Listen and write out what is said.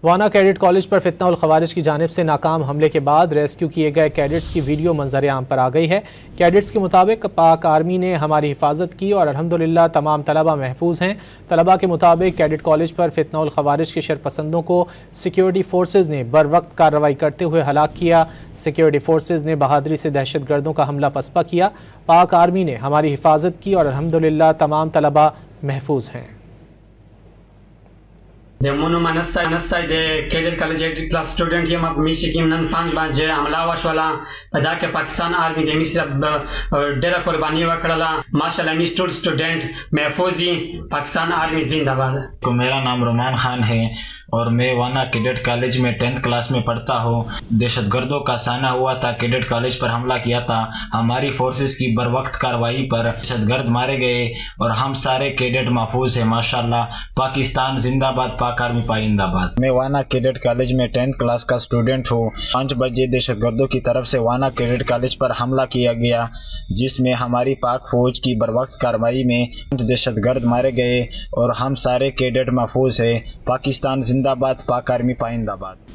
वाना cadet college पर फितना उल खवारिज की जानिब से नाकाम हमले के बाद रेस्क्यू किए गए कैडेट्स की वीडियो मंजर आम पर आ गई है। कैडेट्स के मुताबिक पाक आर्मी ने हमारी हिफाजत की और अल्हम्दुलिल्लाह तमाम तलबा महफूज हैं। तलबा के मुताबिक कैडेट कॉलेज पर फितना उल खवारिज के शरपसंदों को सिक्योरिटी फोर्सेज ने बर वक्त कार्रवाई करते हुए हलाक किया। सिक्योरिटी फोर्सेज ने बहादुरी से दहशत गर्दों का हमला पसपा किया। पाक आर्मी ने हमारी हिफाजत की और अल्हम्दुलिल्लाह तमाम तलबा महफूज हैं। Mono manastai de cadet college class student yam mishikim nan 5 baje हमला वशवाला पैदा के पाकिस्तान आर्मी दे मिस्र डेरा कुर्बानी वकड़ला माशाल्लाह मी स्टूडेंट महफूजी पाकिस्तान आर्मी जिंदाबाद। तो मेरा नाम रोमान खान है और मैं वाना कैडेट कॉलेज में 10th क्लास में पढ़ता हूँ। दहशतगर्दों का सामना हुआ था, कैडेट कॉलेज पर हमला किया था। हमारी फोर्सेस की बर वक्त कार्रवाई पर दहशतगर्द मारे गए और हम सारे कैडेट महफूज हैं माशाल्लाह। पाकिस्तान जिंदाबाद, पाक आर्मी पाइंदाबाद। मैं वाना कैडेट कॉलेज में 10th क्लास का स्टूडेंट हूँ। 5 बजे दहशतगर्दों की तरफ से वाना कैडेट कॉलेज पर हमला किया गया, जिसमें हमारी पाक फौज की बर वक्त कार्रवाई में 5 दहशतगर्द मारे गए और हम सारे कैडेट महफूज हैं। पाकिस्तान जिंदाबाद, पाक आर्मी पाइंदाबाद।